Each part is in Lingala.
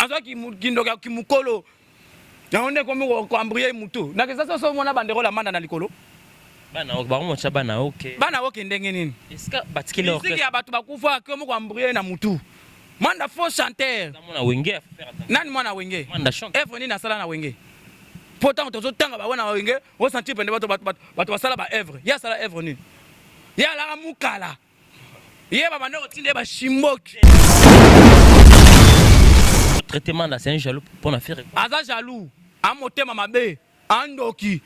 Aza kindoka kimukolo. Na on est comme ko ambrier mutu. Na ke ça so mona bandero la manda na likolo. Bana ok ba mo cha bana ok. Bana ok ndenge nini? Est-ce que batikile orchestre? Musique ya batu bakufa ko ambrier na mutu. Manda faux chanteur. Mona wenge faire attention. Nani mwana wenge? Manda chante. Evre ni na sala na wenge. Pourtant to tanga ba wana wenge, o sentir pende batu basala ba Evre. Ya sala Evre ni. Ya la mukala. Ye ba bande otinde ba shimboki. Traitement là c'est un jaloux pour na faire. Aza jaloux. Amotema mabe. Andoki.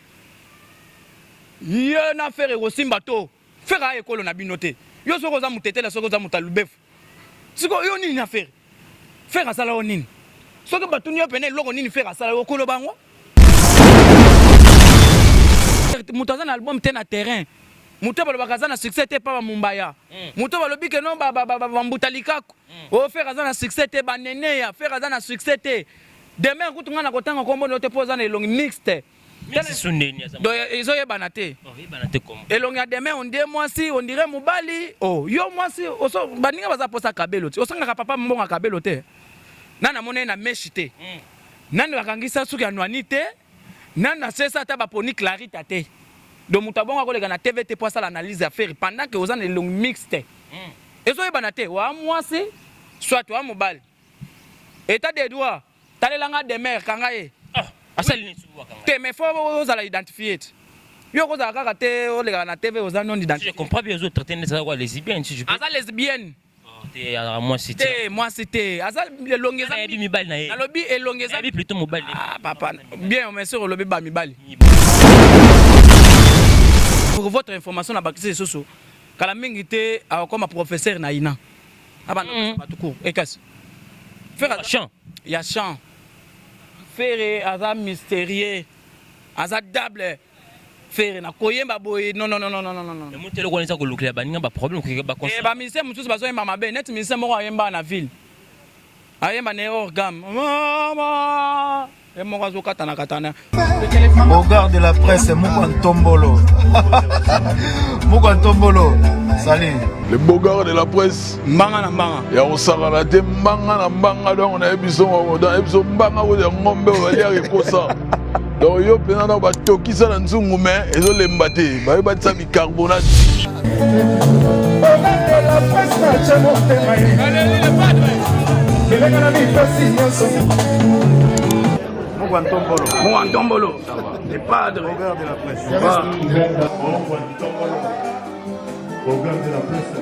Ye na faire rosimba to. Faire ekolo na binote. Yo soko za mutetela soko za mutalubefu. Siko yo nini na faire? Faire asala o nini? Soko batuni yo pene loko nini faire asala okolo bango? Mutaza na album te na terrain. Muto baloba na succès te pa Mumbaya. Muto balobi ke non ba mbutalikaku. O faire na succès te ba nene ya, faire na succès te. Demain kutunga na kotanga kombo no te poza na elongi mixte. C'est suneni ya. Do ezo yebana te. Oh, yebana te comme. Elongi ya demain on dit moi si on dirait mobali. Oh, yo moi si oso baninga baza posa kabelo te. Osanga papa mbonga kabelo te. Nana mona na meshite. Nani bakangisa suki ya nwani te. Nana sesa ta ba poni clarité te. Donc mutabonga ko na TVT pour ça l'analyse à faire pendant que vous en est long mixte. Et so yebana te wa moi si soit wa mobali. État des doigts. Talelanga de mer kangaye. Asali ni suwa kanga. Te mais faut vous allez identifier. Yo ko za kaka te o le na TV aux non identifié. Je comprends bien les autres traiter ça quoi lesbiennes si je peux. Asa lesbienne. Te à moi c'était. Te moi c'était. Asa le longeza. Na bi mibali na ye. Na lobi e longeza. Na bi plutôt mobile. Ah papa. Bien mais sur lobi ba mibali. Pour votre information na bakisi soso. Kala mingi te comme professeur na ina. Abana batuko ekas. Faire chant. Il y a chant. Faire asa mystérieux. Asa double. Faire na koyemba boy non. Le mutelo ko nisa ko lukela baninga ba problème ko ba conseil. Ba mise mutusu bazo yemba mabe net mise moko ayemba na ville. Ayemba ne orgam. Mama. Et mon oiseau katana. Au garde de la presse, Moukantombolo. Moukantombolo. Salut. Le beau gars de la presse. Mbanga na mbanga. Ya osala na te mbanga na mbanga donc on a ebiso dans ebiso mbanga wo de ngombe o ya rekosa. Donc yo pena na ba tokisa na nzungu mais ezo lemba te. Ba yo ba tsa bicarbonate. La presse na chamo te mai. Allez le padre. Venga na mi presse. Moukantombolo. Les padres. Au garde de la presse. Au garde de la presse.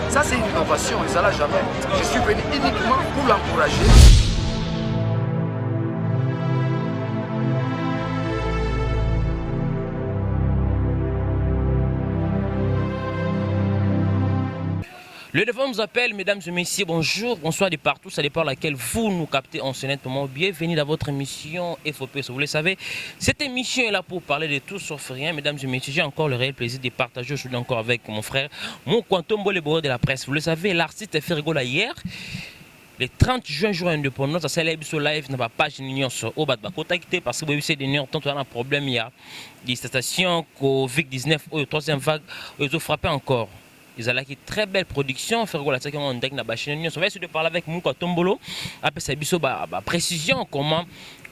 Ça c'est une innovation et ça l'a jamais. Je suis venu uniquement pour l'encourager. Le devant nous appelle, mesdames et messieurs, bonjour, bonsoir de partout, ça dépend à laquelle vous nous captez en ce moment. Bienvenue dans votre émission FOP. Vous le savez, cette émission est là pour parler de tout sauf rien. Mesdames et messieurs, j'ai encore le réel plaisir de partager aujourd'hui encore avec mon frère, mon Moukantombolo, le bureau de la presse. Vous le savez, l'artiste fait rigoler hier. Le 30 juin, jour indépendant, ça s'est sur live dans ma page Union sur Obadba. Contactez parce que vous avez des nuits, tant qu'on a un problème, il y a des stations Covid-19, la troisième vague, ils ont frappé encore. Ils ont une très belle production. On va essayer de parler avec Moukantombolo. Après, c'est une précision comment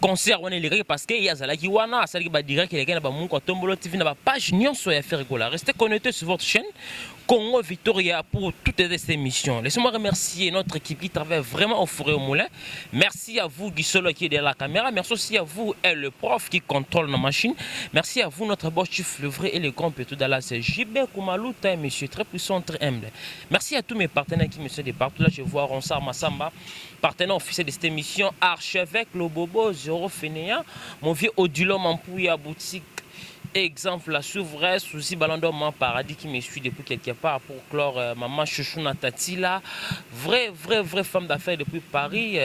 concert on est parce que yazala ki wana ça ba direct que les gars ba Mungu Atombolo TV na ba page nyonso ya faire rigola. Restez connectés sur votre chaîne Congo Victoria pour toutes ces émissions. Laissez-moi remercier notre équipe qui travaille vraiment au four et au moulin. Merci à vous Guissolo qui est derrière la caméra. Merci aussi à vous et le prof qui contrôle nos machines. Merci à vous notre boss chef le vrai et le grand pétou Dallas JB Koumalouta, monsieur très puissant, très humble. Merci à tous mes partenaires qui me suivent de partout. Là je vois Ronsar Massamba, partenaire officiel de cette émission, Archevêque Lobobo Zéro Fénéa, mon vieux Odilo Mampouya boutique. Exemple, la souveraine, souci Ballon d'Or, paradis qui me suit depuis quelque part pour clore maman Chouchouna Tatila, vraie femme d'affaires depuis Paris,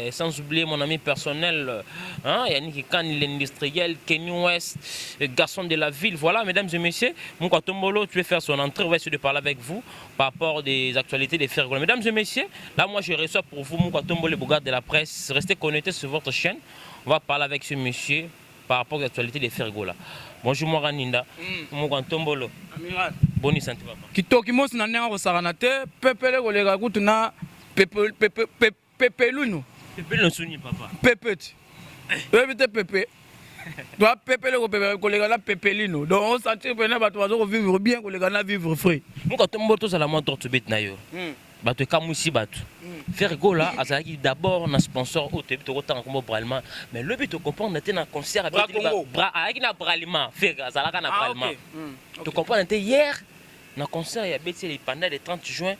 sans oublier mon ami personnel, Yannick Khan, l'industriel, Kenny West, garçon de la ville. Voilà, mesdames et messieurs, Mungu Atombolo, tu veux faire son entrée, on va essayer de parler avec vous par rapport des actualités des faits rigolos. Mesdames et messieurs, là moi je reçois pour vous Mungu Atombolo, le bougard de la presse, restez connectés sur votre chaîne, on va parler avec ce monsieur par rapport aux actualités des faits rigolos. Bonjour moi Raninda, Mungu Atombolo. Amiral. Bonne santé papa. Kitoki mosi na nenga kosakana te pepele kolega kutu na pepelunu. Pepele no suni papa. Pepeti. Evite pepe. Doit pepele kolega na pepelino. Donc on sentir pena bato bazo vivre bien kolega na vivre frais. Mungu Atombolo to sala mo tortu bet na yo. Bato kamusi bato. Faire gola azaki d'abord na sponsor au tebi to kotanga kombo bralima mais le but to comprendre était na concert avec bra avec na bralima faire azalaka na bralima. To comprendre était hier na concert ya beti pendant le 30 juin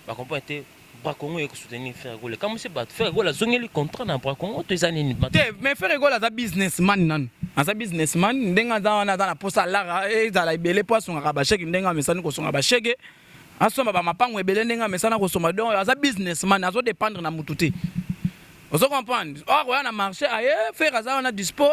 ba comprendre était bra Congo et soutenir faire gola comme c'est bato faire gola zongeli contrat na bra Congo to ezani ni bato. Mais faire gola za businessman nan. Asa businessman ndenga za wana za na posa lara ezala ibele poisson ngaba cheke ndenga mesani ko songa ba cheke. Asoma ba mapango ebele ndenga mesana ko soma donc aza businessman azo dépendre na mututé. Ozo comprendre. Or on a marché aye faire aza on a dispo.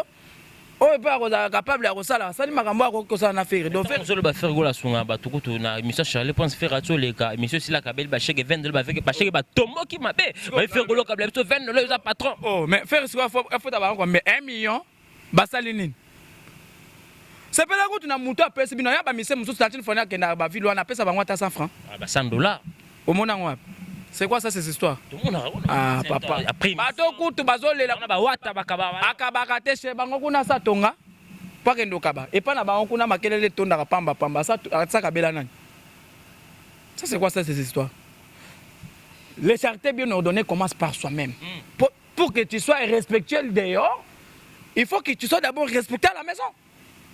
O pas ko capable ya ko sala sali makambo ko sala na faire. Donc faire zo le ba faire gola sunga ba tukutu na monsieur Charles pense faire ato le ka monsieur Sila Kabel ba cheke 22 ba avec ba cheke ba tombo ki mabe. Ba faire gola kabel to 22 le za patron. Oh mais faire ce faut d'abord mais 1 million ba salinine. C'est pas la route na muto apesi bino ya ba mise muso statine fona ke na ba ville wana pesa bango ta 100 francs. Ah ba $100. Au mona ngwa. C'est quoi ça ces histoires? Ah papa. Bato kutu bazolela ba wata bakaba. Akabaka te chez bango kuna sa tonga. Pa kendo kaba. Et pas na bango kuna makelele tonda ka pamba pamba ça kabela nani. Ça c'est quoi ça ces histoires? Les charité bien ordonnées commence par soi-même. Pour que tu sois respectueux dehors, il faut que tu sois d'abord respecté à la maison.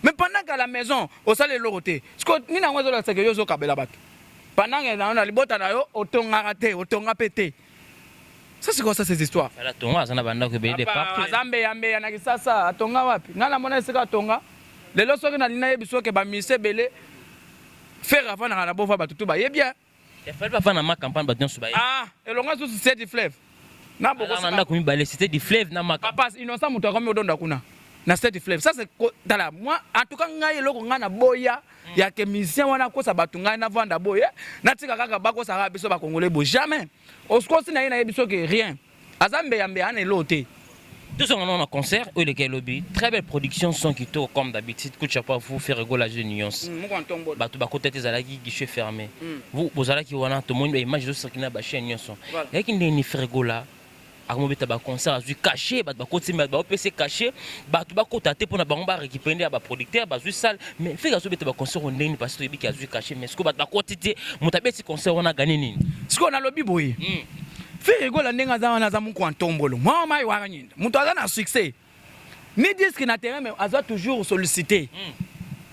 Mais pendant qu'à la maison, au salé l'oroté, ce que ni na ngozo la seke yozo kabela bato. Pendant que na libota na yo otonga raté, otonga pété. Ça c'est quoi ça ces histoires? La tonga ça na banda ko be de partout. Zambe yambe yana kisasa atonga wapi? Na mona seka tonga. Lelo soki na lina yebiso ke ba mise belé faire avant na bofa bato tout ba yebia. Il fallait pas faire na ma campagne ba nyonso ba. Ah, elonga sous c'est du fleuve. Na boko na ko mi balé c'était du fleuve na ma. Papa innocent muto comme odonda kuna. Na state fleuve ça c'est dans moi en tout cas ngai eloko nga na boya ya ke musicien wana ko sa batunga na vanda boya na tika kaka bako sa biso ba congolais bo jamais osko si na ina biso que rien azambe yambe ana eloté tout ça on a un concert où les lobby très belle production son qui tourne comme d'habitude coup chapeau vous faire rigoler la nuance ba to ba côté ezalaki guichet fermé vous bozalaki wana to moni image de ce qui na ba chaîne nuance yaki ndeni faire rigoler akomobeta ba concert azui caché ba koti ba OPC caché ba to ba kota te pona bango ba récupérer ba producteur ba zui salle mais fait gazo beta ba concert on ndeni parce que yebiki azui caché mais ce que ba koti te mutabeti concert on a gagné nini ce qu'on a lobby boy fait rigola ndenga za wana za Mungu Atombolo moi mai wa nyinda muto aza na succès ni disque na terrain mais aza toujours sollicité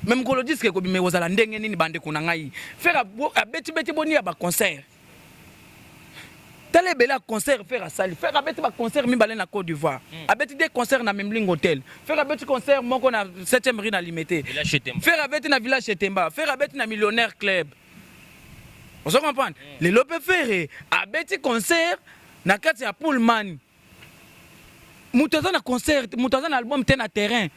même ko le disque ko bimeko za la ndenge nini bande kuna ngai faire beti boni ya ba concert Télé bela concert faire à salle faire abeti ba concert mi balé na Côte d'Ivoire abeti des concerts na Memling Hotel faire abeti concert moko na 7e rue na Limité faire abeti na village Chetemba faire abeti na Millionnaire Club on se comprend les lopé faire abeti concert na kati ya Pullman mutoza na concert mutoza na album te na terrain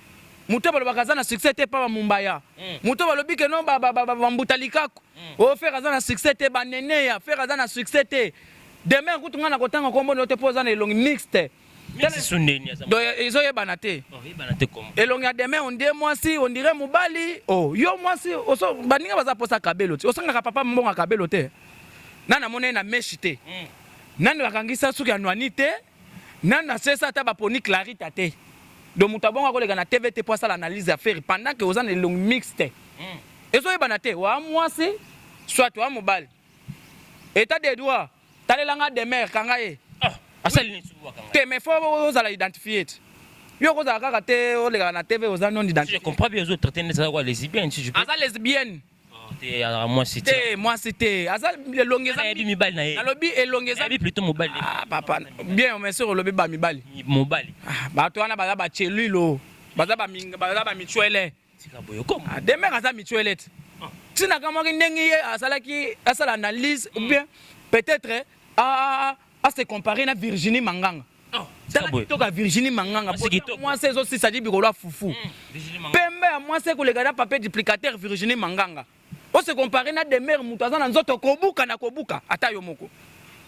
muto baloba na succès te pa Mumbaya muto balobi ke non ba mbutalikaku o faire azana succès te ba nene ya faire azana succès te demain quand on a kotanga kombo no te poza na elongi mixte c'est suneni do izo yebana te elongi ya demain on dit moi si on dirait mobali oh yo moi si oso baninga baza posa kabelo ti osanga papa mbonga kabelo te nana mona na meshite nani bakangisa suki ya nwani te nana sesa ta baponi clarité te donc mutabonga ko na TVT pour ça l'analyse à faire pendant que ozana long mixte ezo yebana te wa mwasi soit wa mobile état des droits talelanga de mer kangaye asali ni suwa kanga te mais faut ozala identifier yo ko za kaka te olega na TV ozana non identifier. Je comprends bien, les autres traiter ça quoi lesbiennes si je peux. Asa lesbienne. T'es à moi c'était. Moi c'était. Asa le longeza. Na bi bal na ye. Na lobi e longeza. Bi plutôt mobile. Ah papa. Bien mais sur lobi ba mibali. Mobile. Ah ba to wana ba ba chelilo. Ba za ba minga ba za ba michwele. Sika boyo comme. Ah demain asa michwele. Tina kama ndengi asalaki asala analyse ou bien peut-être à se comparer na Virginie Manganga. Toka Virginie Manganga. Moi c'est aussi ça dit bikolo fufu. Pembe moi c'est que les gars papier duplicateur Virginie Manganga. On se comparer na demeure mutaza na nzoto kobuka na kobuka ata yo moko.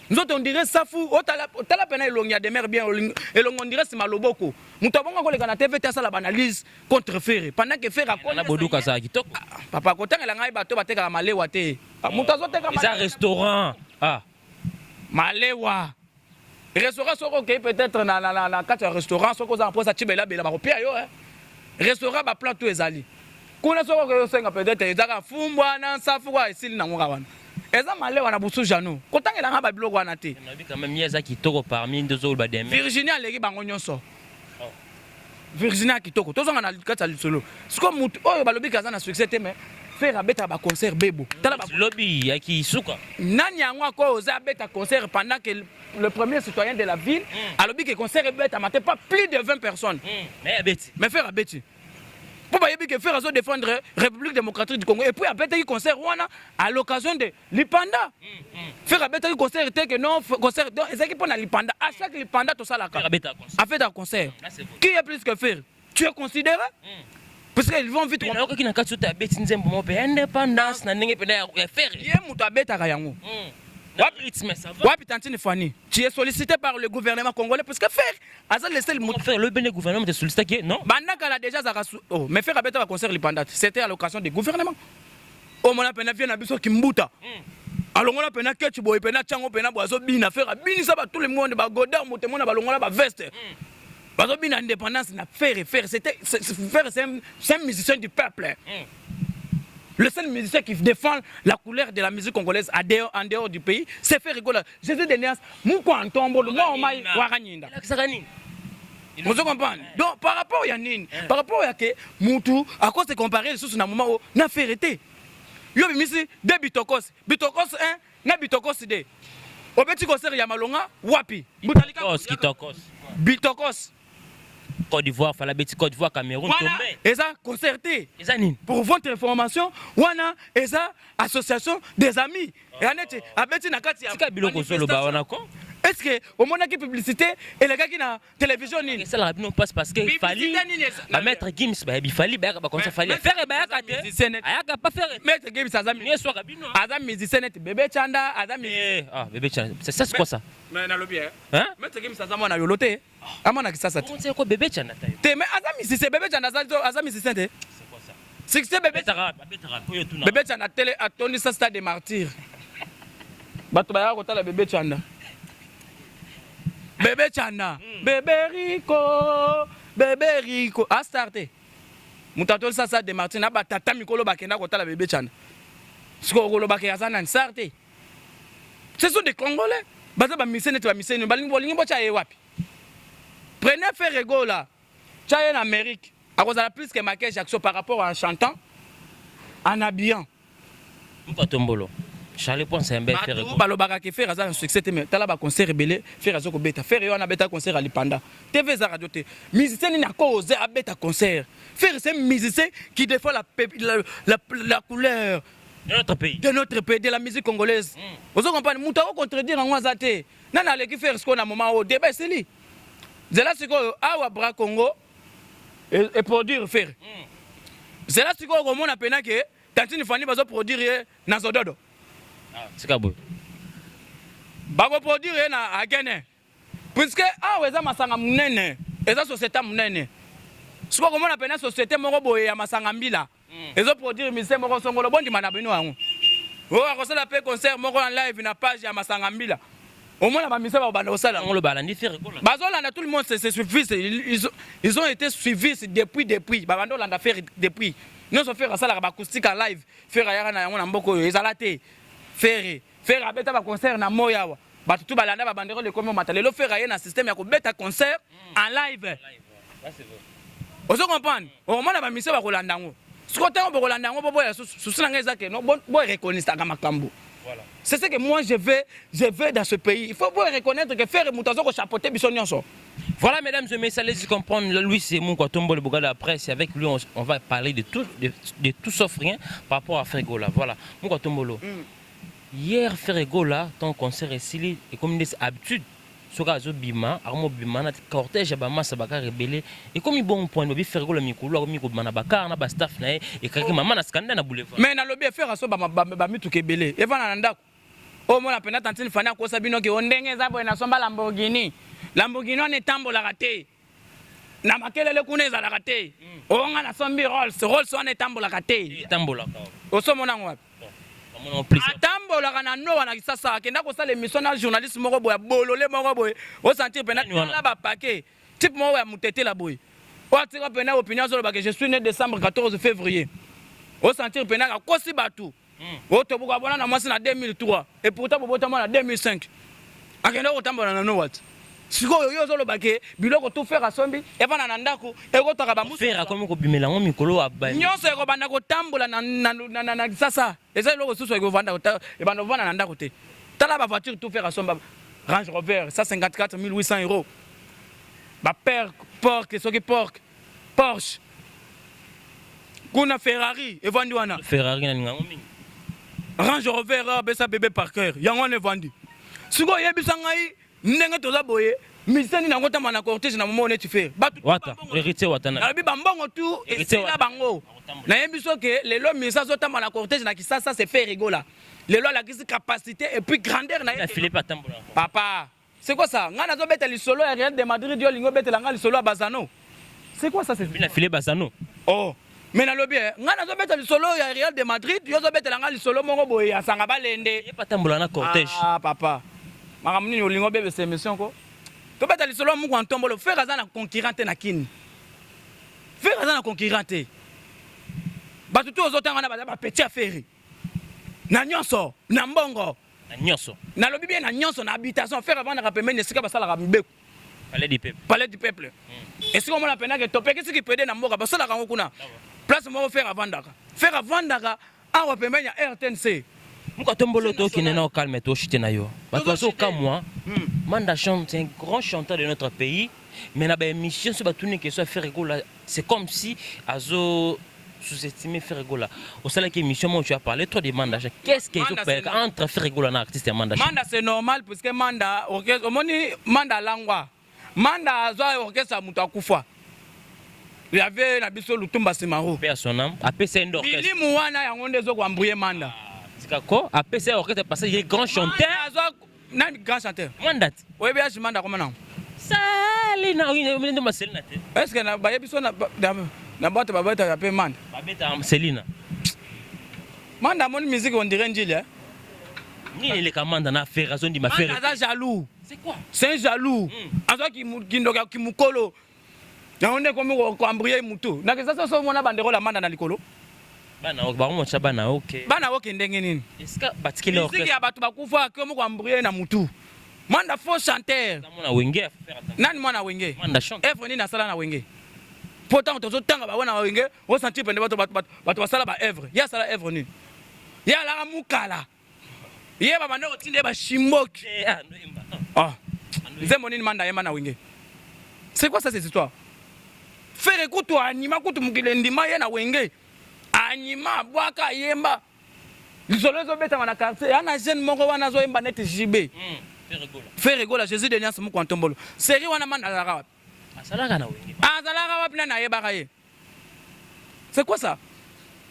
Nzoto on dirait safu otala pena elongia demeure bien elongo on dirait c'est maloboko. Mutabonga ko les gars na TVT ça la analyse contre Ferre pendant que Ferre a na boduka ça kitoko. Papa kotanga ngai bato bateka malewa te. Mutazo teka malewa. C'est un restaurant. Ah. Malewa. Restaurant soko que peut-être na quatre restaurants soko za pour ça tibela bela ba kopia yo restaurant ba plat tout ezali kuna soko que senga peut-être ezaka fumbwa na safu kwa esili na ngoka wana eza malewa na busu jano kotangela nga ba biloko wana te na bi quand même yeza kitoko parmi deux autres ba dem Virginia leki bango nyonso Virginia kitoko tozonga na kata lisolo siko mutu oyo balobi kaza na succès te mais faire abeta ba concert bebo tala ba lobby ya ki suka nani yango ko oza beta concert pendant que le premier citoyen de la ville a lobby que concert beta maté pas plus de 20 personnes mais faire abeti pour ba yebi que faire azo défendre République démocratique du Congo et puis abeta qui concert wana à l'occasion de Lipanda faire abeta qui concert te que non concert donc ezaki pona Lipanda à chaque Lipanda to sala ka a fait un concert qui est plus que faire tu es considéré parce qu'ils vont vite on a qui na katsu ta beti nzembo mo pe indépendance na ndenge pena ya faire ye mutu abeta yango wapi tantine Fani tu es sollicité par le gouvernement congolais parce que faire asa laisser le faire le bien gouvernement te sollicité que non bandaka la déjà za oh mais faire abeta va concert Lipanda c'était à l'occasion du gouvernement au mona pena vient na biso kimbuta alongola pena ketch boy pena chango pena boazo bina faire bini ça ba tout le monde ba godard motemona ba longola ba veste bazo bina indépendance na faire c'était faire c'est un musicien du peuple. Le seul musicien qui défend la couleur de la musique congolaise en dehors du pays, c'est faire rigoler. Jésus de Néas, Mouko Antombo, le Mouko Maï, Waranyinda. Vous comprenez? Donc, par rapport à Yannin, par rapport à que Moutou, à cause de comparer les choses dans un moment où n'a fait arrêter. Yo bimisi de bitokos 1 na bitokos 2. Au petit concert Yamalonga, wapi? Bitokos. Côte d'Ivoire, Falabeti, Côte d'Ivoire, Cameroun, tombé. Et ça, concerté. Pour votre information, wana, et ça, association des amis. Et Annette, Abeti Nakati, est-ce que au moment de publicité et les gars qui na télévision ni ça la passe parce que fallait mettre Gims il fallait comme ça fallait faire ayaka pas faire mettre Gims azami azami musicien net bébé Chanda azami bébé Chanda c'est quoi ça mais na lobby hein mettre Gims azami na yolote amona kisasa c'est quoi bébé Chanda te mais azami c'est bébé Chanda azami musicien te c'est quoi ça c'est bébé Chanda télé atoni ça stade des martyrs bato ba ko tala bébé Chanda Bébé Chana, bébé Rico, a starté. Moutatol ça de Martin, aba tata mikolo bakenda kotala bébé Chana. Siko kolo bakenda sana starté. Ce sont des Congolais. Baza ba misene to ba misene balingi bo chaye wapi. Prenez Ferrego là. Chaye en Amérique. À cause de la plus que maquillage action par rapport à un chantant en habillant. Mpatombolo. Charlie Point c'est un bel faire ko balobaka ke faire ça un succès mais tala ba concert rebelle faire ça ko beta faire yo na beta concert à Lipanda TV za radio te musicien ni na ko oser a beta concert faire c'est musicien qui défend la couleur de notre pays de la musique congolaise vous comprenez muta ko contredire en wazate nana le ki faire ce qu'on a moment au débat c'est lui zela siko awa bra Congo et produire faire zela siko ko mona pena ke tantini Fani bazo produire na Zododo. C'est quoi beau? Babo produire na agene. Puisque eza masanga munene, eza société munene. Siko comme on appelle société moko boye ya masanga mbila. Ezo produire mise moko songolo bondi mana bino wangu. O akosala pe concert moko en live na page ya masanga mbila. Au moins, la mission va au salaire. On le balandi faire quoi là? Tout le monde se suivi. Ils ont été suivis depuis. Babando l'a fait depuis. Nous sommes fait ça la acoustique en live. Faire ayara na ngona mboko ezalate. Faire abeta ba concert na moyawa. Tout balanda ba bandero le comme matalelo faire ayana système ya ko beta concert en live. Là c'est vrai. Vous comprenez? Au moins la mission va kolanda ngo. Ce côté on va kolanda ngo bobo sous nanga ezake no bon reconnaître ka makambo. Voilà. C'est ce que moi je vais dans ce pays. Il faut reconnaître que faire Moutazo ko chapeauter bisonionso. Voilà, mesdames et messieurs, allez-y comprendre. Lui, c'est mon Tombo le Boga de la presse. Et avec lui, on va parler de tout sauf rien par rapport à Ferregola. Voilà, mon Tombolo. Hier, Ferregola, ton concert est silé. Et comme il est habitude, ce cas Bima, Armo Bima, cortège, Abama, Sabaka, rebellé. Et comme il bon point, il Ferregola, Mikolo, Miko, Manabaka, Naba staff, et quelqu'un maman a scandé na boulevard. Mais na lobby faire ça, Bamitu Kebele. Et voilà, Nanda. Oh, moi, la peine tantine fana ko sabino ke ondenge za boy na somba Lamborghini. Lamborghini on est tambola raté. Na makelele kuna za raté. O nga na sombi Rolls on est tambola raté. Tambola. O so mona ngwa. On plus. Tambola kana no wana kisasa kenda ko sala émission na journaliste moko boy bolole moko boy. O sentir pena la ba paquet. Type mo ya mutete la boy. O atira pena opinion sur le bague je suis né décembre 14 février. O sentir pena ka kosi batu. Oto buka bona na mwasi na 2003 et pourtant bobota na 2005. Akenda kotambola na no what. Siko yo zo lo bake biloko tout faire asombi e bana na ndako e ko taka ba musu. Faire comme ko bimela ngo mikolo abani. Nyonso e ko banda ko tambola na sasa. Eza loko susu e ko vanda e banda vanda na ndako te. Tala ba voiture tout faire asomba Range Rover 154 800 €. Ba père porc soki Porsche. Kuna Ferrari e vandi wana. Ferrari na ngango mingi. Range Rover besa bébé Parker yango ne vendu siko yebisa ngai ndenge toza boye miseni nango tamba na cortège na moment tu faire wata héritier watana na bi bambongo tout et c'est là bango na yebiso ke lelo misa zo tamba na cortège na kisasa c'est fait rigola lelo la capacité et puis grandeur na Philippe atambola papa c'est quoi ça ngana zo beta lisolo ya Real de Madrid yo lingo beta nga lisolo ya Bazano c'est quoi ça c'est Philippe Bazano oh. Mais na lobby ngana zo beta lisolo ya Real de Madrid yo zo beta nga lisolo moko boye asanga balende e patambola na cortège ah papa makamuni olingo bebe cette émission ko to beta lisolo mu ko ntombolo faire za na concurrente na kini faire za na concurrente batu to zo tanga na ba petit affaire na nyonso na mbongo na nyonso na lobby bien na nyonso na habitation faire avant na rapemene esika basala ka mbeku palais du peuple est-ce qu'on m'a peine que topé qu'est-ce qui peut aider na mboka basala ka ngokuna place mo faire avant daka a repemenya RTNC muka tombolo to qui n'est pas calme to chite na yo parce que comme moi Manda chante c'est un grand chanteur de notre pays mais na ba émission sur batuni que soit faire rigola c'est comme si azo sous-estimer faire rigola au salaire qui émission moi tu as parlé trop de Manda qu'est-ce que tu peux entre faire rigola na artiste et Manda c'est normal parce que Manda orchestre omoni Manda langwa Manda azo orchestre mutu akufa. Il y avait la biso Lutumba Simaro. Père son âme, après c'est un orchestre. Bili Mouana yango ndezo ko embrouiller Manda. D'accord, après c'est orchestre passé il est grand chanteur. Nani grand chanteur? Manda. Oui bien Manda comment non? Salina, oui, on est Selina. Est-ce que na ba biso na bato ba bato ya pe Manda? Ba beta Selina. Manda mon musique on dirait njili hein. Ni les commandes na faire raison di ma faire. Manda jaloux. C'est quoi? C'est un jaloux. Azo ki ndoka ki mukolo. Na onde komi ko embrouiller mutu. Na ke sasa so mona bandero la Manda na likolo. Bana ok ba mo cha bana ok. Bana ok ndenge nini? Est-ce que batikile orchestre? Musique ya bato bakufa komi ko embrouiller na mutu. Manda faux chanteur. Mona wenge faire attention. Nani mwana wenge? Manda chante. Efo ni na sala na wenge. Pourtant tozo tanga ba wana wenge, o senti pende bato basala ba œuvre. Ya sala œuvre ni. Ya la mukala. Ye ba bando tinde ba shimboki. Ah. Nzembo nini Manda yema na wenge. C'est quoi ça cette histoire? Faire kutu anima kutu mukile ndima ye na wenge. Anima bwaka yemba. Lisolozo beta na quartier, ana jeune moko wana zo yemba net JB. Faire rigola Jésus de Nias muko ntombolo. Série wana Manda la asalaka na wenge. Azalaka wapi na yebaka ye. C'est quoi ça?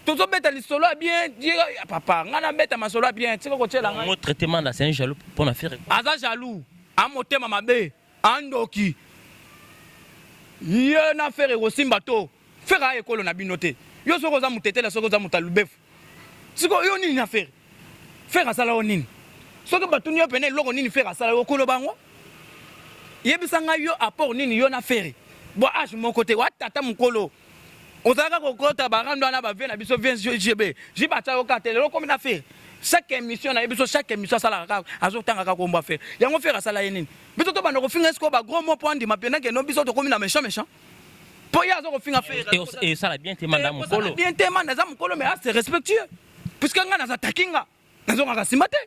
Tozo beta lisolo bien, papa, ngana beta masolo bien, tiko ko tshela nga. Mon traitement là c'est un jaloux pour na faire. Aza jaloux, amotema mabe, andoki. Ye na faire rosimba to. Faire ekolo na binote. Yo soko za mutete la soko za mutalubefu. Siko yo nini na faire? Faire asala onini. soki batuni yo pene eloko nini faire asala okolo bango yebisa ngai yo apport nini yo na faire bo age moko te watata mokolo ozalaka kokota barando wana bavie na biso vien gb jibatia yo kate lelo komi na faire chaque émission na biso chaque émission asalaka azotangaka komba faire yango faire asala ye nini biso to banda kofinga esko ba gros mot po andima pena ke no biso tokomi na méchant po ya azokofinga faire et ça la bien te manda mokolo bien te manda za mokolo mais c'est respectueux puisque nga naza takinga nazongaka nsima te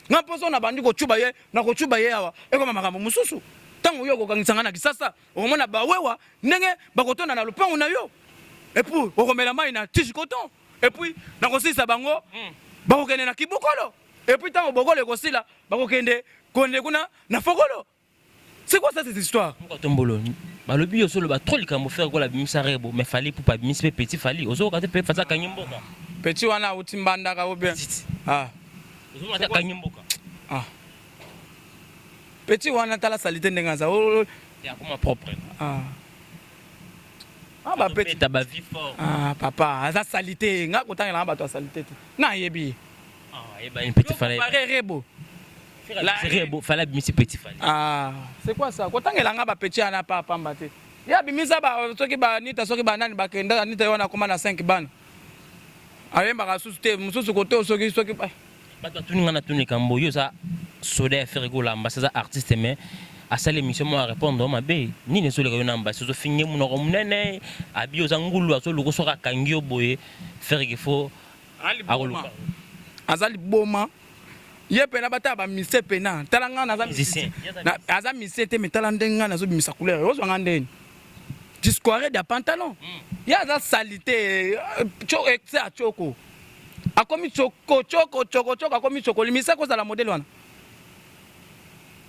nga mposo na bandi kocuba ye na kocuba ye awa ekoma makambo mosusu ntango yo okokangisa nga na kisasa okomona bawewa ndenge bakotonda na lopango na yo epuis okomela mai na tige coton epuis nakosilisa bango bakokende na kibokolo epuis ntango bokolo ekosila bakokende konde kuna na fokolo. C'est quoi ça cette histoire? Tombolo balobi yo solo ba trop likambo faire ko la bimisa rebo mais fallait pour pas bimisa petit fallait ozo ka te pe fasa kanyimboka petit wana utimbanda ka obien ah ozo ka kanyimboka ah petit wana tala salité ndenga za ya comme propre ah ah ba petit ta ba vie fort ah papa aza salité nga kotanga na bato salité na yebi ah yeba une petite fallait pare rebo la rebo fallait bimisa petit fallait ah c'est quoi ça kotanga nga ba petit ana pa pamba te ya bimisa ba soki ba nita soki ba nani ba kenda nita wana koma na 5 bana ayemba ka suste mususu kote soki bato tuninga na tunika mboyo za soda faire go la ambassadeur artiste mais à ça l'émission moi répondre ma bé ni ne solo na ambassadeur so finge mu no munene abi oza ngulu aso luko soka kangio boye faire que faut akoluka azali boma ye pena bata ba mise pena talanga na za musicien aza mise te metala ndenga na zo bimisa couleur ozo ngandeni discoire de pantalon ya za salité cho excès a choko akomi choko akomi choko limisa ko za la modèle wana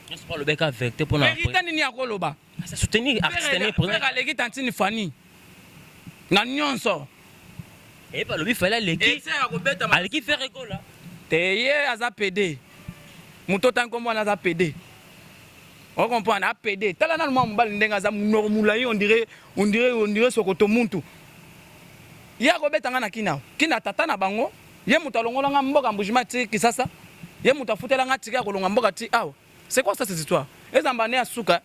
n'est-ce pas le bec avec te pona vérité nini akoloba ça soutenir artiste ne pour la legi tantini fani na nyonso et pas le bi fallait legi aleki faire école te ye aza PD muto tanko mwana aza PD on comprend na PD tala na mwa mbali ndenga aza mulai on dirait sokoto muntu ya ko betanga na kina tata na bango ye muto alongola nga mboka mbujima ti kisasa ye muto afutela nga tika kolonga mboka ti awa. C'est quoi ça cette histoire? Les ambane à souka.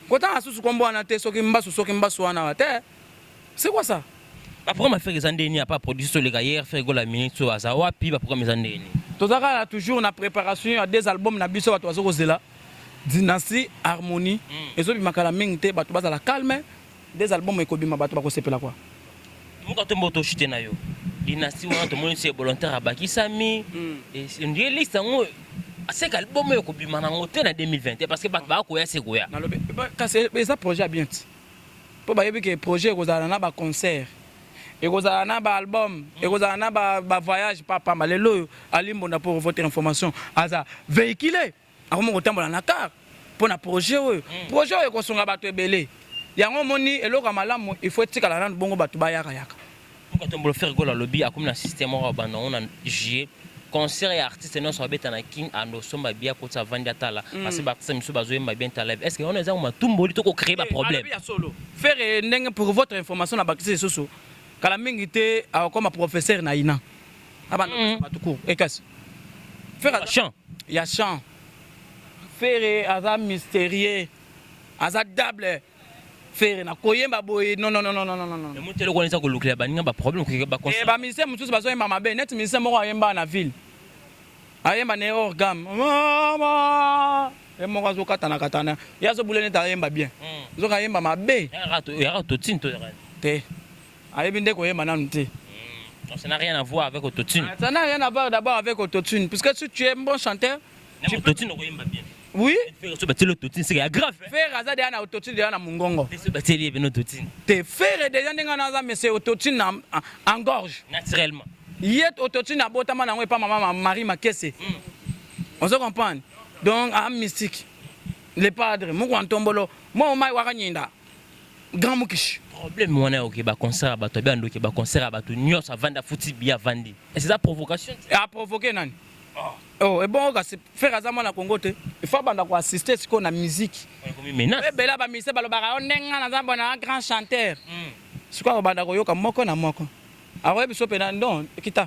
Quand on a sous combo en athée, soki mbasu wana te. C'est quoi ça? Après ma faire zandeni a pas produit sur les gaillères faire go la minute so azawa pi ba programme zandeni. Tozaka toujours na préparation à des albums na biso bato bazozela. Dynastie harmonie ezo bimakala mingte bato bazala calme des albums ekobima bato bakosepela quoi. Muka tombo to chute na yo. Dynastie wana to moni c'est volontaire abakisami et une liste ngo c'est qu'album yo kobima na ngote na 2020 parce que bato ba ko ya se goya. Na lobe kasi eza projet bien. Po ba yebi ke projet kozala na ba concert. Ekozala na ba album, ekozala na ba voyage papa malelo alimbo na pour votre information aza véhiculé. Akomo kotambola na car pour na projet oyo. Projet oyo kosonga bato ebele. Yango moni eloko malamu il faut tikala na bongo bato ba yaka. Muka tombo faire go la lobby a comme na système o bana on a j concert et artiste non so beta na king ando somba bia ko ta vanda tala parce que artiste miso bazo yemba bien ta live est-ce que on est ma tumboli to ko créer ba problème faire ndenge pour votre information na bakisi soso kala mingi te comme professeur na ina abana batuko ekas faire chant ya chant faire aza mystérieux aza double faire na koyemba boye non le mutelo ko nisa ko lukela baninga ba problème ko ba concert ba ministère mususu bazo yemba mabe net ministère moko ayemba na ville ayemba ne orgam mama et moko zo katana ya zo bulene ta ayemba bien zo ka yemba mabe ya to tinto te ayebi ndeko yemba nanu te ça n'a rien à voir avec autotune ça n'a rien à voir d'abord avec autotune puisque si tu es un bon chanteur tu peux autotune ko yemba bien. Oui. Faire so batelo autotune c'est grave. Faire aza déjà na autotune déjà na mungongo. So bateli ben autotune. Te faire déjà ndenga na za mais c'est autotune en gorge. Naturellement. Yet autotune na botama na ngwe pa maman Marie Makese. On se comprend. Donc à mystique. Le padre moko antombolo mo mai wakanyinda. Grand mukish. Problème mona OK ba concert ba to bien ndoki ba concert ba to nyos vanda futi bia vandi. Et c'est ça provocation. A provoquer nani? Oh, et bon, c'est faire azama na Congo te. Il faut banda ko assister ce qu'on a musique. Comme menace. Eh bela ba mise balobaka ondenga na zamba na grand chanteur. Ce qu'on banda ko yoka moko na moko. Awe biso pena non, kita.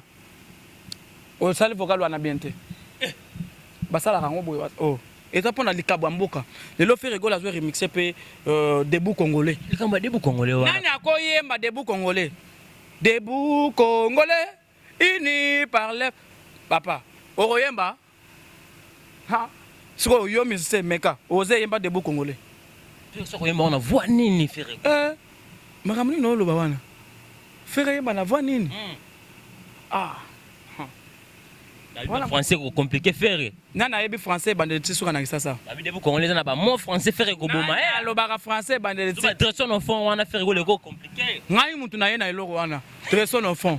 O sali vocal wana bien te. basala rango boye oh eza pona likabo ya mboka lelo Ferrego azwe remixer pe debout congolais likambo debout congolais wana nani akoyemba debout congolais ini parle papa oroyemba ha siko yo musicien meka oze yemba debout congolais soko yemba on a voix nini Ferrego makambo nini oloba wana Ferrego yemba na voix nini voilà. Français compliqué faire. Nana yebi français bande de suka na kisasa. Abi debout congolais na ba mot français faire goboma. Alobaka français bande de ba tresson au fond wana faire le compliqué. Ngai mutu na ye na eloko wana. Tresson au fond.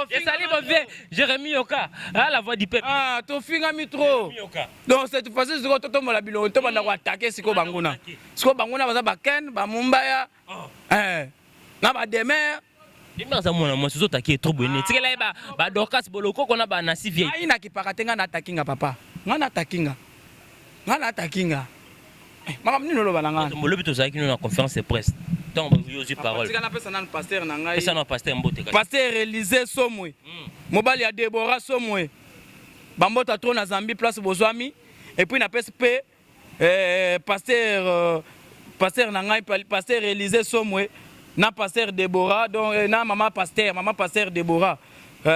Et ça libre bien Jérémy Yoka. Ah la voix du peuple. Ah, to finga mi trop. Donc cette fois-ci je to mola bilo to banda ko attaquer siko banguna. Siko banguna baza ba Ken, ba Mumbaya. Na ba Demer. Dimbaza mwana mwasi zotaki trop bonne. Tikela ba Dorcas Boloko kona ba nasi vieille. Ai na kipakatenga na takinga papa. Ngana takinga. Ngana takinga. Makam nini lo balanga. Molobi to zaki na conférence de presse. Donc vous yosi parole. Tikana pesa na pasteur na ngai. Pesa na pasteur Mbote. Pasteur Élysée Somwe. Mobali ya Deborah Somwe. Bambota trop na Zambie place Bozwami et puis na PSP pasteur na ngai pasteur Élysée Somwe. Na pasteur Deborah donc na maman pasteur Deborah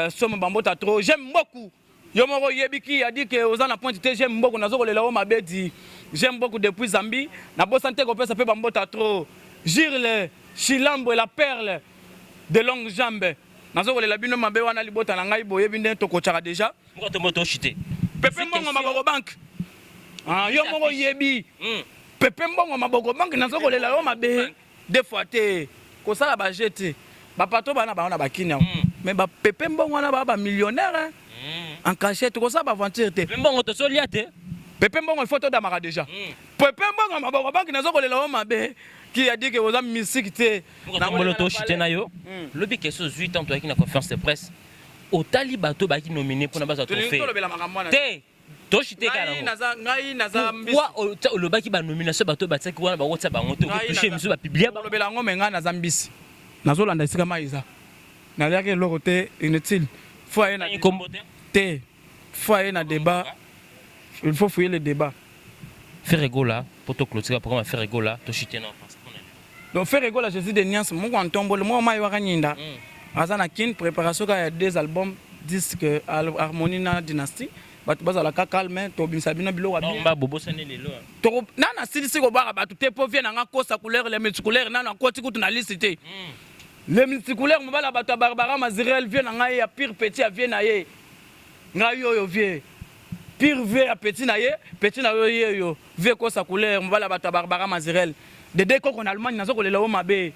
somme bambota trop j'aime beaucoup yo moko yebiki a dit que oza na pointe j'aime beaucoup nazo kolela o mabedi j'aime beaucoup depuis Zambie na bo santé ko pesa pe bambota trop Girle Chilambo et la perle de longues jambes nazo kolela bino mabe wana libota na ngai boye binde to kochaka déjà moto moto chité pepe mbongo maboko bank yo moko yebi pepe mbongo maboko bank nazo kolela o mabe des fois te ko sala ba jeté ba pato bana ba na bakina mais ba pepe mbongo na ba millionnaire en cachette ko sala ba aventure te pepe mbongo to solia te pepe mbongo il faut to damaka déjà pepe mbongo maboko banki nazo kolela o mabe qui a dit que vous avez musique te na moloto chité na yo lobi question 8 ans toi qui na conférence de presse au tali bato ba qui nominé pour na ba trophée te to chité kana ngai naza mbisi wa le baki ba nomination bato ba tsaki wana ba wotsa ba ngoto ko toucher miso ba publier ba lobela ngome nga naza mbisi nazolanda esika maiza na yake loko te inutile faut aller na te faut aller na débat il faut fouiller le débat Ferrego là pour to clôturer programme Ferrego là to chité na parce qu'on est donc Ferrego là je suis de Niance mon antombo le moi mai wakanyinda azana kin préparation ka 2 albums disque harmonie na dynastie bato bazala ka calme to bimisa bino bilo wa bien ba bobo sene lelo to nana silisi ko baka bato te po viena nga kosa couleur les multicouleurs nana koti kutu na licité les multicouleurs mobala bato Barbara Mazirel viena nga ya pire petit ya viena ye nga yo vie pire vie ya petit na ye petit na yo vie kosa couleur mobala bato Barbara Mazirel de deux koko en Allemagne nazo kolela o mabe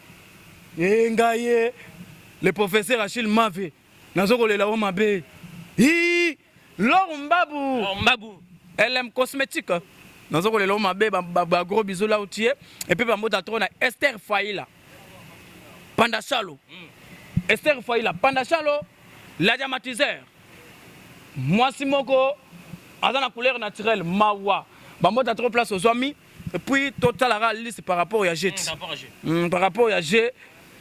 nga ye le professeur Achille Mave nazo kolela o mabe Laure Mbabu. LM Cosmétique. Nous avons le mabe ba gros bisous là où tu es et puis bambota trop na Esther Faïla. Panda Chalo. Esther Faïla Panda Chalo la diamatiseur. Moi Simoko azana couleur naturelle mawa. Bambota trop place aux amis et puis total la liste par rapport à Jet. Par rapport à Jet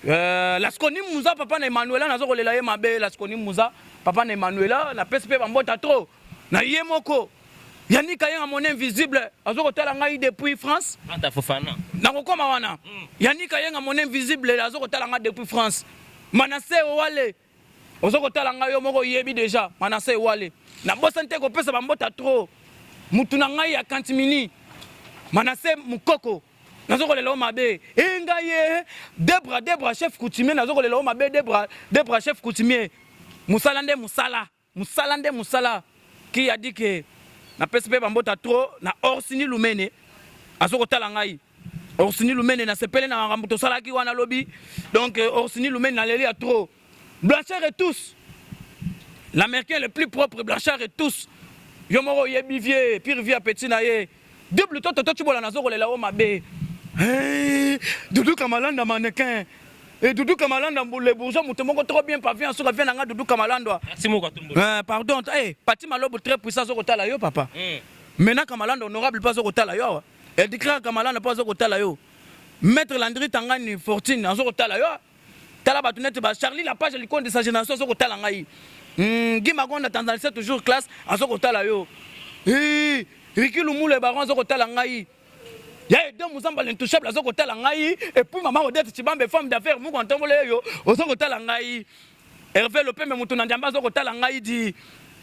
la skoni Mouza papa na Emmanuela nazo kolela ye mabe la skoni Mouza papa na Emmanuela na PSP bambota trop na yemoko Yannick Ayenga mon invisible azo kotala ngai depuis France anta fofana na kokoma wana Yannick Ayenga mon invisible azo kotala ngai depuis France Manassé Wale azo kotala ngai yo moko yebi déjà Manassé Wale na bosante ko pesa bambota trop mutu na ngai ya Kantimini Manassé Mukoko nazo kolela o mabe enga ye Debra chef coutumier nazo kolela o mabe Debra chef coutumier Musala qui a dit que na PSP bambota trop na Orsini Lumene azo kotala ngai Orsini Lumene na sepele na ngambuto sala ki wana lobby donc Orsini Lumene na leli a trop Blanchard et tous l'américain le plus propre Blanchard et tous yo moro yebi vie pire vie petit na ye double toto tu bola nazo kolela o mabe Doudou Kamalanda mannequin et Doudou Kamalanda les bourgeois mutemoko trop bien pavé en sura vient nga Doudou Kamalanda merci mon Katumbo pardon Pati Malobo très puissant zo kotala yo papa maintenant Kamalanda honorable pas zo kotala yo et déclare Kamalanda pas zo kotala yo maître Landry Tangani Fortune zo kotala yo tala batunete ba Charlie la page likonde de sa génération zo kotala ngai Guy Magonda Tanzanie c'est toujours classe zo kotala yo Ricky Lumule baron zo kotala ngai. Ya Edom Muzamba l'intouchable zo kotala ngai et puis maman Odette Chibambe femme d'affaires mu kontombole yo zo kotala ngai. Hervé Lopé me mutuna ndiamba zo kotala ngai di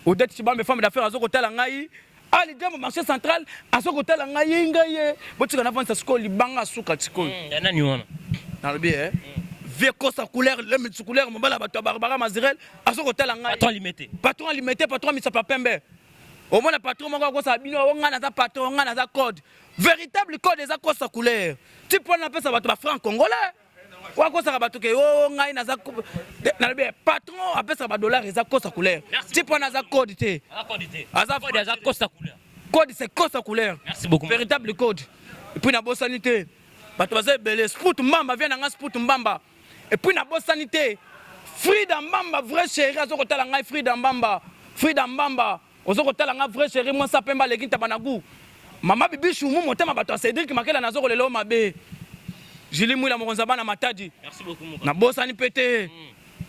Odette Chibambe femme d'affaires zo kotala ngai. Ali Diambo marché central zo kotala ngai ngai. Botika na vansa sko libanga suka tiko. Ya nani wana? Na lobi Vieux Kosa couleur, le mitsu couleur, mon bala bato Barbara Mazirel, azo kotala ngai. Patron limité, patron misa papembe. Au moins le patron moko ko sa bino nga na za patron nga na za code. Véritable code des Kosa couleur. Tu prends la pesa bato ba franc congolais. Wa ko sa bato ke o ngai na za na be patron apesa ba dollar za Kosa couleur. Tu prends na za code te. Aza code za Kosa couleur. Code c'est Kosa couleur. Merci beaucoup. Véritable code. Et puis na bonne sanité. Bato baze belé sport mbamba vient na sport mbamba. Et puis na bonne sanité. Frida Mbamba vrai chéri azo kotala ngai Frida Mbamba. Frida Mbamba ozo kotala ngai vrai chéri moi ça pemba leki tabanagu. Mama bibi shumu motema bato Cédric Makela nazo kolelo mabe. Jili Mwila Moronzaba na Matadi. Merci beaucoup mon. Na bosani pété.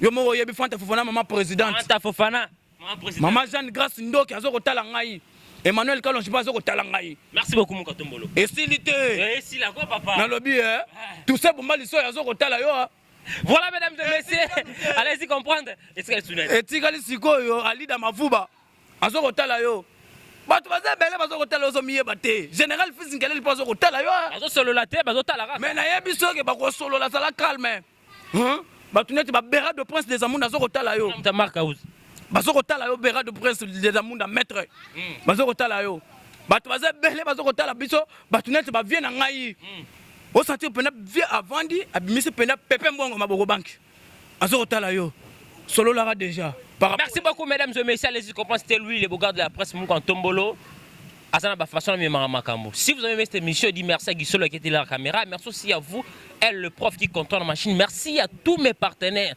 Yo mo yebi Fanta Fofana maman présidente. Fanta Fofana maman présidente. Maman Jeanne Grace Ndoki azo kotala ngai. Emmanuel Kalonji azo kotala ngai. Merci beaucoup mon Katombolo. Et silité. Et si la quoi papa. Na lobi tout ça bomba liso azo kotala yo. Voilà, mesdames et messieurs, allez-y comprendre. Est-ce qu'elle est sounette? Et Tigali Sikoyo, Ali Damavuba, Azoko Talayo. Bato baza bele bazo kotala ozo miye bate. Général Fizinkele li bazo kotala yo. Bazo solo la te, bazo tala race. Mais na yebi soke bako solo la sala calme. Hein? Bato neti ba bera de prince des amunda zo kotala yo. Ta marque house. Bazo kotala yo bera de prince des amunda maître. Bazo kotala yo. Bato baza bele bazo kotala biso, bato neti ba vie na ngai. Au sentir pena vie avant dit abimisi pena pepe mbongo maboko banque. Azo kotala yo. Solo lara déjà. Merci beaucoup mesdames et messieurs, allez-y comprendre c'était lui le beau gars de la presse Moukan Tombolo. Asana ba façon de Makambo. Si vous avez aimé cette émission, dis merci à Guissolo qui était là la caméra, merci aussi à vous, elle le prof qui contrôle la machine. Merci à tous mes partenaires.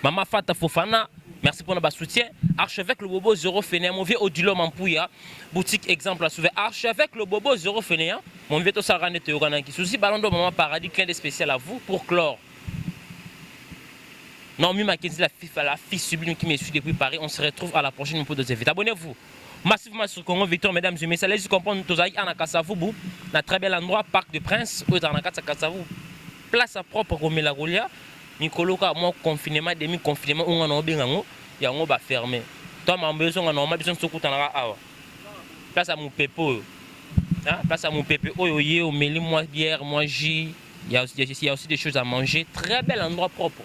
Maman Fata Fofana, merci pour notre soutien. Archevêque le Bobo Zéro Fénéa, mon vieux Odilo Mampouya, boutique exemple à sauver. Archevêque le Bobo Zéro Fénéa, mon vieux Tosarane Théorana qui souci ballon de maman paradis, clin de spécial à vous pour clore. Non, mais Mackenzie, la fille sublime qui me suit depuis Paris. On se retrouve à la prochaine pour d'autres invités. Abonnez-vous massivement sur Congo Victor, mesdames et messieurs. Allez-y comprendre, nous sommes à Kassavou, dans un très bel endroit, Parc de Prince, où dans la Kassavou, place à propre comme la Goulia. Nicolo, moi, confinement, demi-confinement, où on a bien, il y a un va fermé. Toi, ma besoin, on a besoin de se couper en place à mon pépo. Place à mon pépo, au mêlé, moi, bière, moi, jus. Il y a aussi des choses à manger. Très bel endroit propre.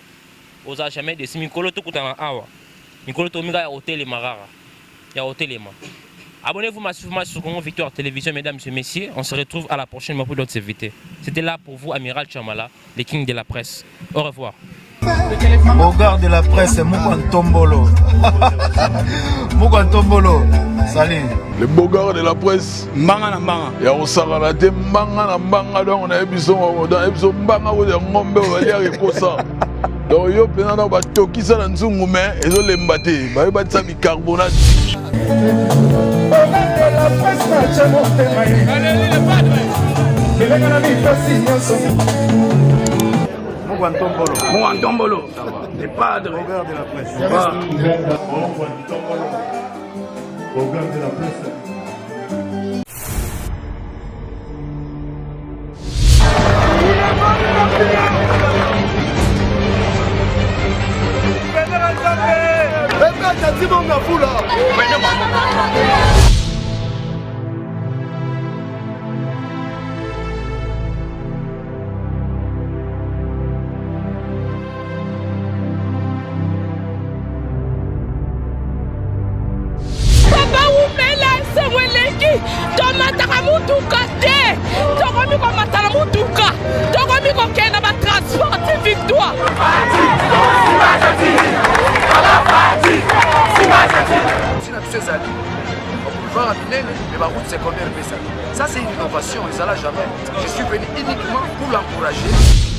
Aux jamais de Simicolo tout en awa. Nicolo Tomiga hôtel Marara. Il y a hôtel Ema. Abonnez-vous massivement sur Congo Victoire Télévision, mesdames et messieurs. On se retrouve à la prochaine pour d'autres invités. C'était là pour vous, Amiral Chamala, le king de la presse. Au revoir. Bogard de la presse, Moukan Tombolo. Moukan Tombolo. Salut. Le Bogard de la presse. Mbanga na mbanga. Ya osakala te mbanga na mbanga donc na ebiso dans ebiso mbanga wo de ngombe o ya kosa. Donc yo pena na ba tokisa na nzungu mais ezo lemba te. Ba ba tsa bicarbonate. La presse na chamo te mai. Allez le padre. Que venga la mi fascinación. Moukan Tombolo. Moukan Tombolo. Le padre. Bogard de la presse. Moukan Tombolo. Bogard de la presse. Ça c'est une innovation et ça l'a jamais. Je suis venu uniquement pour l'encourager.